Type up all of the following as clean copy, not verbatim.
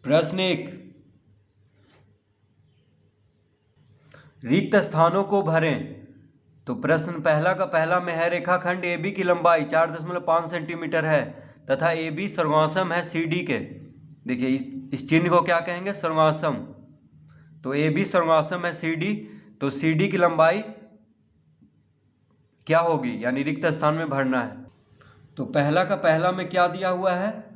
प्रश्न एक, रिक्त स्थानों को भरें। तो प्रश्न पहला का पहला में है, रेखाखंड ए बी की लंबाई 4.5 सेंटीमीटर है तथा ए बी सर्वांसम है सी डी के। देखिए इस चिन्ह को क्या कहेंगे, सर्वांसम। तो ए बी सर्वांसम है सी डी, तो सी डी की लंबाई क्या होगी, यानी रिक्त स्थान में भरना है। तो पहला का पहला में क्या दिया हुआ है,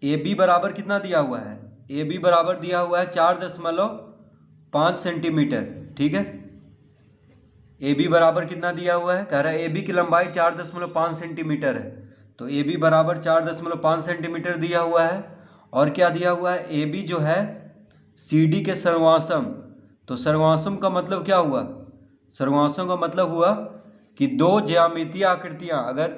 ए बी बराबर कितना दिया हुआ है, ए बी बराबर दिया हुआ है 4.5 सेंटीमीटर। ठीक है, ए बी बराबर कितना दिया हुआ है, कह रहा है ए बी की लंबाई 4.5 सेंटीमीटर है। तो ए बी बराबर 4.5 सेंटीमीटर दिया हुआ है। और क्या दिया हुआ है, ए बी जो है सी डी के सर्वांसम। तो सर्वांसम का मतलब क्या हुआ, सर्वांसम का मतलब हुआ कि दो ज्यामितीय आकृतियां अगर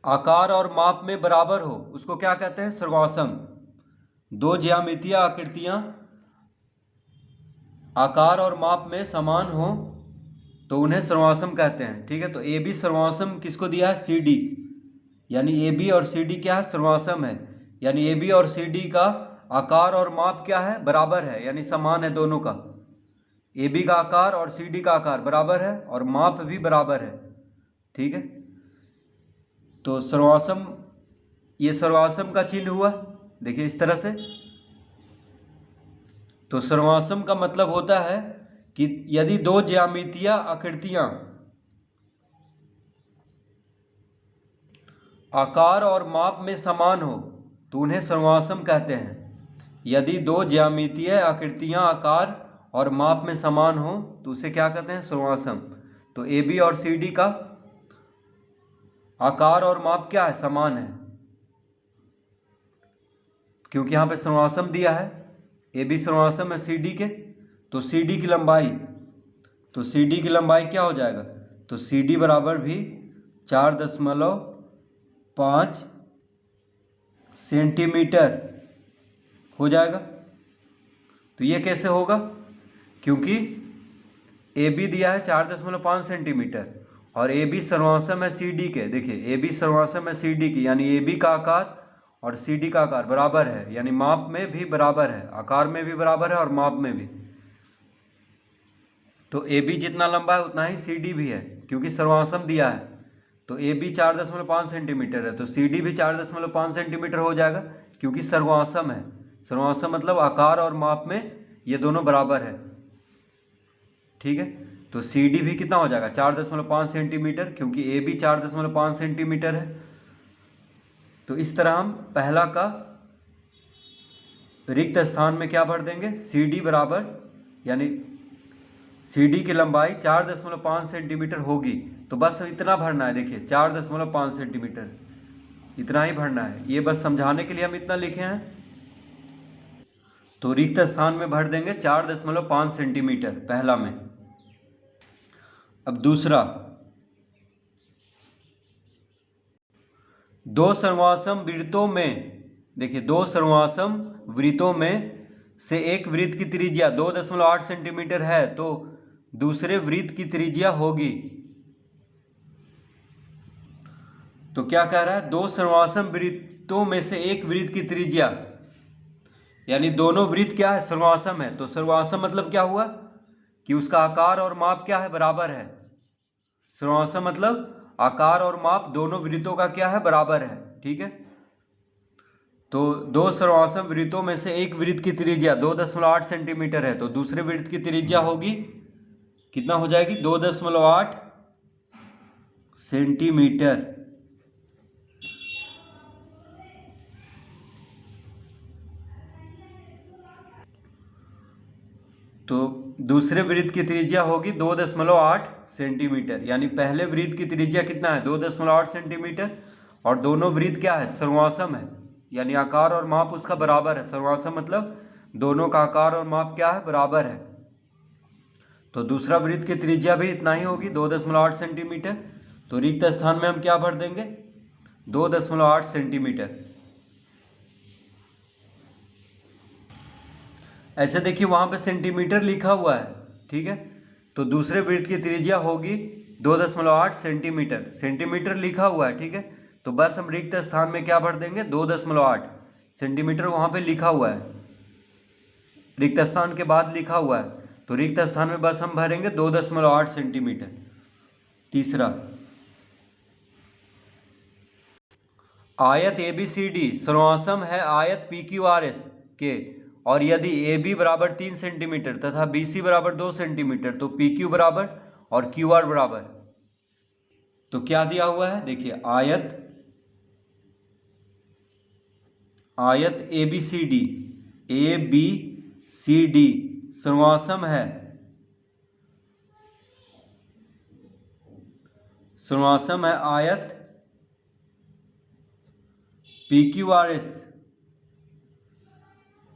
आकार और माप में बराबर हो उसको क्या कहते हैं, सर्वांसम। दो ज्यामितीय आकृतियां आकार और माप में समान हो तो उन्हें सर्वांसम कहते हैं। ठीक है, तो ए बी सर्वांसम किसको दिया है, सी डी, यानी ए बी और सी डी क्या है, सर्वांसम है। यानी ए बी और सी डी का आकार और माप क्या है, बराबर है, यानी समान है दोनों का। ए बी का आकार और सी डी का आकार बराबर है और माप भी बराबर है। ठीक है, तो सर्वांसम, ये सर्वांसम का चिन्ह हुआ। देखिए इस तरह से। तो सर्वांसम का मतलब होता है कि यदि दो ज्यामितीय आकृतियां आकार और माप में समान हो तो उन्हें सर्वांसम कहते हैं। यदि दो ज्यामितीय आकृतियां आकार और माप में समान हो तो उसे क्या कहते हैं, सर्वांसम। तो ए बी और सी डी का आकार और माप क्या है, समान है, क्योंकि यहाँ पे सर्वांसम दिया है। ए बी सर्वांसम है सी डी के, तो सी डी की लंबाई, तो सी डी की लंबाई क्या हो जाएगा, तो सी डी बराबर भी 4.5 सेंटीमीटर हो जाएगा। तो ये कैसे होगा, क्योंकि ए बी दिया है 4.5 सेंटीमीटर और ए बी सर्वांसम है सी डी के। देखिए ए बी सर्वांसम है सी डी की, यानी ए बी का आकार और सी डी का आकार बराबर है, यानी माप में भी बराबर है, आकार में भी बराबर है और माप में भी। तो ए बी जितना लंबा है उतना ही सी डी भी है, क्योंकि सर्वांसम दिया है। तो ए बी 4.5 सेंटीमीटर है तो सी डी भी 4.5 सेंटीमीटर हो जाएगा, क्योंकि सर्वांसम है। सर्वांसम मतलब आकार और माप में ये दोनों बराबर है। ठीक है, तो सी डी भी कितना हो जाएगा, 4.5 सेंटीमीटर, क्योंकि ए बी 4.5 सेंटीमीटर है। तो इस तरह हम पहला का रिक्त स्थान में क्या भर देंगे, सी डी बराबर, यानी सी डी की लंबाई 4.5 सेंटीमीटर होगी। तो बस इतना भरना है, देखिए 4.5 सेंटीमीटर, इतना ही भरना है। ये बस समझाने के लिए हम इतना लिखे हैं। तो रिक्त स्थान में भर देंगे 4.5 सेंटीमीटर पहला में। अब दूसरा, दो सर्वांसम वृत्तों में, देखिए दो सर्वांसम वृत्तों में से एक वृत्त की त्रिज्या 2.8 सेंटीमीटर है तो दूसरे वृत्त की त्रिज्या होगी। तो क्या कह रहा है, दो सर्वांसम वृत्तों में से एक वृत्त की त्रिज्या, यानी दोनों वृत्त क्या है, सर्वांसम है। तो सर्वांसम मतलब क्या हुआ कि उसका आकार और माप क्या है, बराबर है। सर्वांसम मतलब आकार और माप दोनों वृत्तों का क्या है, बराबर है। ठीक है, तो दो सर्वांसम वृत्तों में से एक वृत्त की त्रिज्या 2.8 सेंटीमीटर है तो दूसरे वृत्त की त्रिज्या होगी कितना हो जाएगी, 2.8 सेंटीमीटर। तो दूसरे वृत्त की त्रिज्या होगी 2.8 सेंटीमीटर, यानी पहले वृत्त की त्रिज्या कितना है, 2.8 सेंटीमीटर, और दोनों वृत्त क्या है, सर्वांसम है, यानी आकार और माप उसका बराबर है। सर्वांसम मतलब दोनों का आकार और माप क्या है, बराबर है। तो दूसरा वृत्त की त्रिज्या भी इतना ही होगी, 2.8 सेंटीमीटर। तो रिक्त स्थान में हम क्या भर देंगे, 2.8 सेंटीमीटर। ऐसे देखिए वहाँ पे सेंटीमीटर लिखा हुआ है। ठीक है, तो दूसरे वृत्त की त्रिज्या होगी 2.8 सेंटीमीटर, सेंटीमीटर लिखा हुआ है। ठीक है, तो बस हम रिक्त स्थान में क्या भर देंगे, 2.8, सेंटीमीटर वहाँ पे लिखा हुआ है, रिक्त स्थान के बाद लिखा हुआ है, तो रिक्त स्थान में बस हम भरेंगे 2.8 सेंटीमीटर। तीसरा, आयत ABCD सर्वासम है आयत PQRS के, और यदि AB बराबर 3 सेंटीमीटर तथा BC बराबर 2 सेंटीमीटर तो PQ बराबर और QR बराबर। तो क्या दिया हुआ है, देखिए आयत ABCD सर्वासम है आयत PQRS।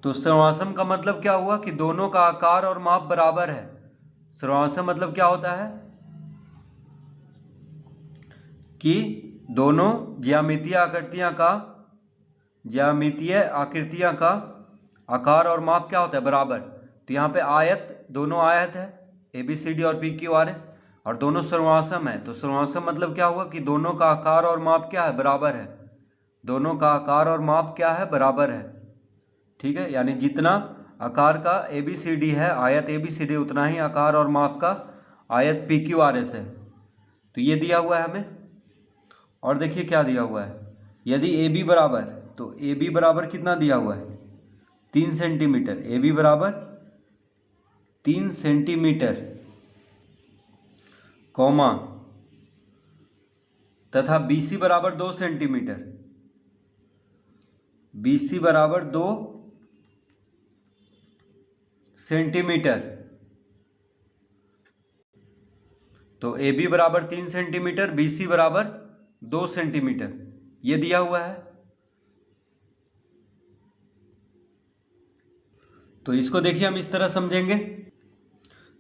तो सर्वासम का मतलब क्या हुआ कि दोनों का आकार और माप बराबर है। सर्वासम मतलब क्या होता है कि दोनों ज्यामितीय आकृतियां का आकार और माप क्या होता है, बराबर। तो यहाँ पे दोनों आयत है ABCD और PQRS, और दोनों सर्वासम है। तो सर्वासम मतलब क्या हुआ कि दोनों का आकार और माप क्या है, बराबर है। दोनों का आकार और माप क्या है, बराबर है। ठीक है, यानी जितना आकार का ABCD है आयत ABCD, उतना ही आकार और माप का आयत PQRS है। तो ये दिया हुआ है हमें। और देखिए क्या दिया हुआ है, यदि AB बराबर, तो AB बराबर कितना दिया हुआ है, 3 सेंटीमीटर। AB बराबर 3 सेंटीमीटर कॉमा, तथा BC बराबर 2 सेंटीमीटर। BC बराबर 2 सेंटीमीटर। तो AB बराबर 3 सेंटीमीटर, BC बराबर 2 सेंटीमीटर, ये दिया हुआ है। तो इसको देखिए हम इस तरह समझेंगे।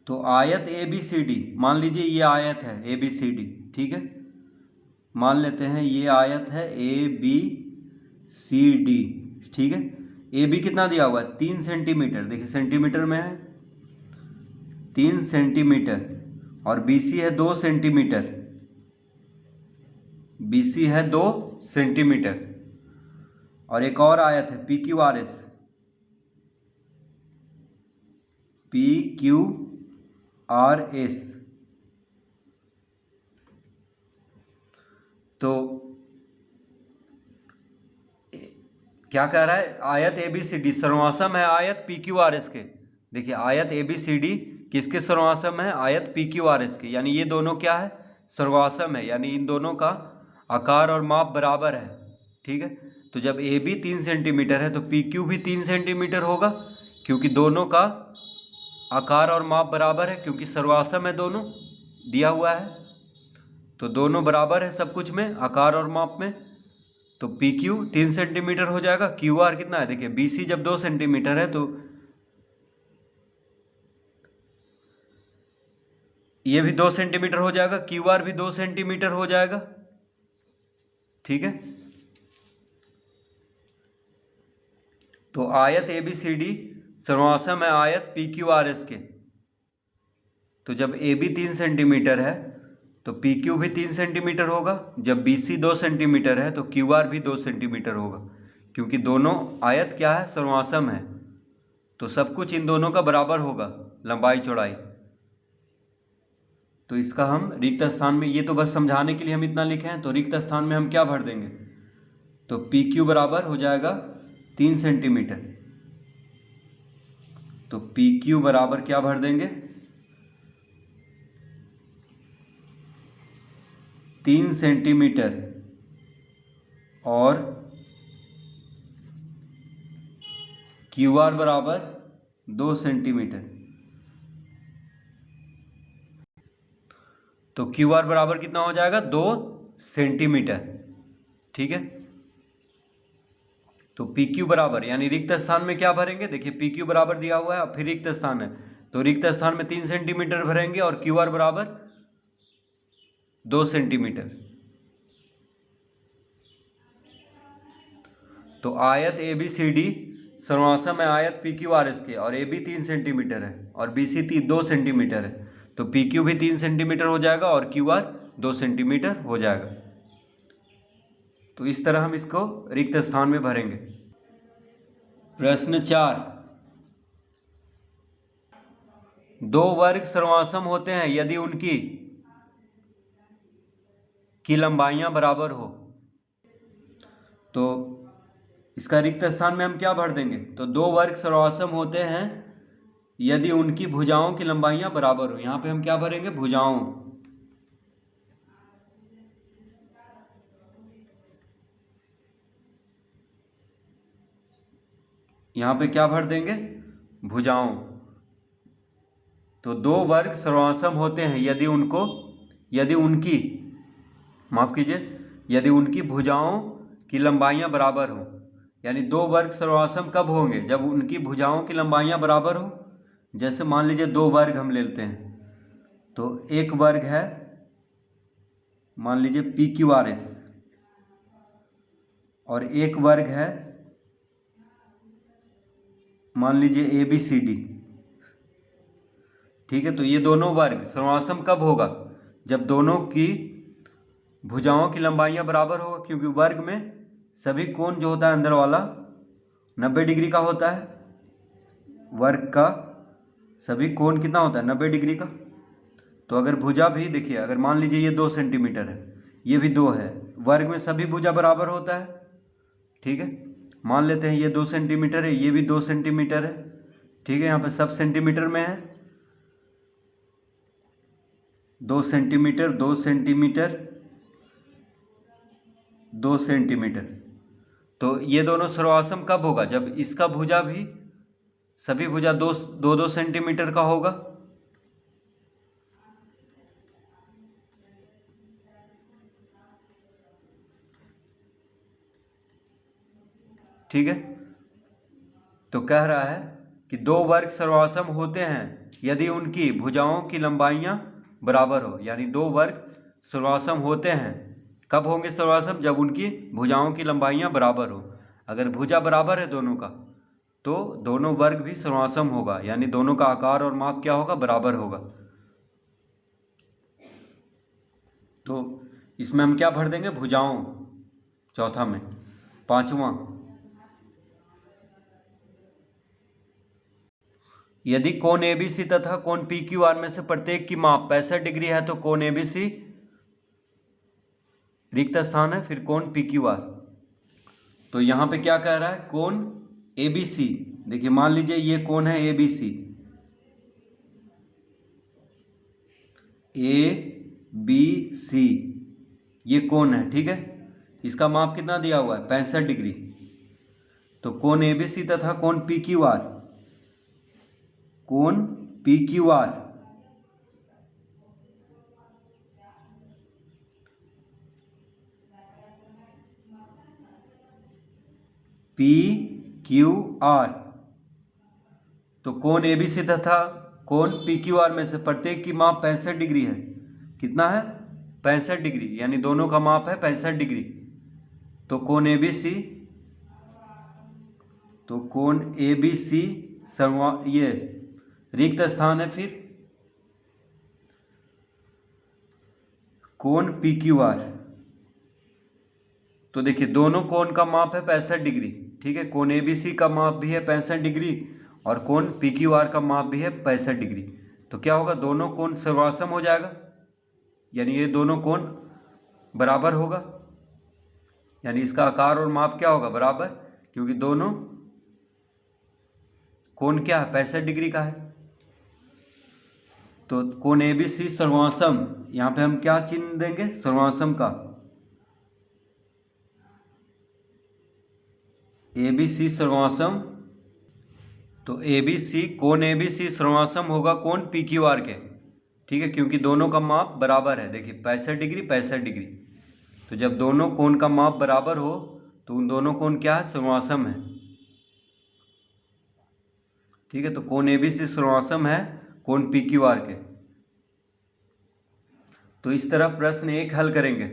तो आयत ABCD, मान लीजिए ये आयत है ABCD, ठीक है, मान लेते हैं ये आयत है ABCD, ठीक है। AB कितना दिया हुआ है, 3 सेंटीमीटर, देखिए सेंटीमीटर में है 3 सेंटीमीटर, और BC है 2 सेंटीमीटर, BC है 2 सेंटीमीटर। और एक और आयत है PQRS, तो क्या कह रहा है, आयत ABCD सर्वासम है आयत PQRS के। देखिए आयत ABCD किसके सर्वासम है, आयत PQRS के, यानी ये दोनों क्या है, सर्वासम है, यानी इन दोनों का आकार और माप बराबर है। ठीक है, तो जब AB 3 सेंटीमीटर है तो PQ भी 3 सेंटीमीटर होगा, क्योंकि दोनों का आकार और माप बराबर है, क्योंकि सर्वासम है, दोनों दिया हुआ है, तो दोनों बराबर है सब कुछ में, आकार और माप में। तो PQ 3 सेंटीमीटर हो जाएगा। QR कितना है, देखिए BC जब 2 सेंटीमीटर है तो ये भी 2 सेंटीमीटर हो जाएगा, QR भी 2 सेंटीमीटर हो जाएगा। ठीक है, तो आयत ABCD सर्वासम है आयत PQRS के। तो जब AB 3 सेंटीमीटर है तो PQ भी 3 सेंटीमीटर होगा। जब BC 2 सेंटीमीटर है तो QR भी 2 सेंटीमीटर होगा, क्योंकि दोनों आयत क्या है, सर्वासम है, तो सब कुछ इन दोनों का बराबर होगा, लंबाई चौड़ाई। तो इसका हम रिक्त स्थान में, ये तो बस समझाने के लिए हम इतना लिखे हैं, तो रिक्त स्थान में हम क्या भर देंगे, तो PQ बराबर हो जाएगा 3 सेंटीमीटर। तो PQ बराबर क्या भर देंगे, 3 सेंटीमीटर, और QR बराबर 2 सेंटीमीटर। तो QR बराबर कितना हो जाएगा, 2 सेंटीमीटर। ठीक है, तो PQ बराबर, यानी रिक्त स्थान में क्या भरेंगे, देखिए PQ बराबर दिया हुआ है, फिर रिक्त स्थान है, तो रिक्त स्थान में 3 सेंटीमीटर भरेंगे, और QR बराबर 2 सेंटीमीटर। तो आयत ABCD सर्वासम है आयत PQRS के, और AB 3 सेंटीमीटर है और BC 2 सेंटीमीटर है, तो PQ भी 3 सेंटीमीटर हो जाएगा और QR 2 सेंटीमीटर हो जाएगा। तो इस तरह हम इसको रिक्त स्थान में भरेंगे। प्रश्न 4, दो वर्ग सर्वासम होते हैं यदि उनकी लंबाइयां बराबर हो। तो इसका रिक्त स्थान में हम क्या भर देंगे? तो दो वर्ग सर्वासम होते हैं यदि उनकी भुजाओं की लंबाइयां बराबर हो। यहां पे हम क्या भरेंगे? भुजाओं। यहां पे क्या भर देंगे? भुजाओं। तो दो वर्ग सर्वासम होते हैं यदि उनकी माफ कीजिए, यदि उनकी भुजाओं की लंबाइयां बराबर हो। यानी दो वर्ग सर्वासम कब होंगे? जब उनकी भुजाओं की लंबाइयां बराबर हो। जैसे मान लीजिए दो वर्ग हम लेते हैं, तो एक वर्ग है मान लीजिए PQRS और एक वर्ग है मान लीजिए ABCD। ठीक है, तो ये दोनों वर्ग सर्वासम कब होगा? जब दोनों की भुजाओं की लंबाइयां बराबर होगा, क्योंकि वर्ग में सभी कोण जो होता है अंदर वाला 90 डिग्री का होता है। वर्ग का सभी कोण कितना होता है? 90 डिग्री का। तो अगर भुजा भी देखिए, अगर मान लीजिए ये 2 सेंटीमीटर है, ये भी 2 है, वर्ग में सभी भुजा बराबर होता है। ठीक है, मान लेते हैं ये 2 सेंटीमीटर है, ये भी 2 सेंटीमीटर है। ठीक है, यहाँ पे सब सेंटीमीटर में है। 2 सेंटीमीटर 2 सेंटीमीटर 2 सेंटीमीटर। तो ये दोनों सर्वासम कब होगा? जब इसका भुजा भी सभी भुजा 2 सेंटीमीटर का होगा। ठीक है, तो कह रहा है कि दो वर्ग सर्वासम होते हैं यदि उनकी भुजाओं की लंबाइयां बराबर हो। यानी दो वर्ग सर्वासम होते हैं, कब होंगे सर्वासम? जब उनकी भुजाओं की लंबाइयां बराबर हो। अगर भुजा बराबर है दोनों का, तो दोनों वर्ग भी सर्वासम होगा, यानी दोनों का आकार और माप क्या होगा? बराबर होगा। तो इसमें हम क्या भर देंगे? भुजाओं। चौथा में। पांचवा, यदि कोण ABC तथा कोण PQR में से प्रत्येक की माप 65 डिग्री है तो कोण ABC रिक्त स्थान है, फिर कोण PQR। तो यहां पे क्या कह रहा है? कोण ABC। देखिए मान लीजिए ये कोण है ABC, ABC ये कोण है। ठीक है, इसका माप कितना दिया हुआ है? 65 डिग्री। तो कोण ABC तथा कोण PQR, कोण PQR PQR, तो कोण ABC तथा कोण PQR में से प्रत्येक की माप 65 डिग्री है। कितना है? 65 डिग्री, यानी दोनों का माप है 65 डिग्री। तो कोण ABC, तो कोण ABC ये रिक्त स्थान है, फिर कोण PQR। तो देखिए दोनों कोण का माप है 65 डिग्री। ठीक है, कोण ABC का माप भी है 65 डिग्री और कोण PQR का माप भी है 65 डिग्री। तो क्या होगा? दोनों कोण सर्वासम हो जाएगा, यानी ये दोनों कोण बराबर होगा। यानी इसका आकार और माप क्या होगा? बराबर, क्योंकि दोनों कोण क्या है? 65 डिग्री का है। तो कोण ABC सर्वासम, यहां पे हम क्या चिन्ह देंगे? सर्वासम का। ABC सर्वासम, तो कोण ABC सर्वासम होगा कोण PQR के। ठीक है, क्योंकि दोनों का माप बराबर है। देखिए 65 डिग्री 65 डिग्री। तो जब दोनों कोण का माप बराबर हो तो उन दोनों कोण क्या है? सर्वासम है। ठीक है, तो कोण ABC सर्वासम है कोण PQR के। तो इस तरह प्रश्न 1 हल करेंगे।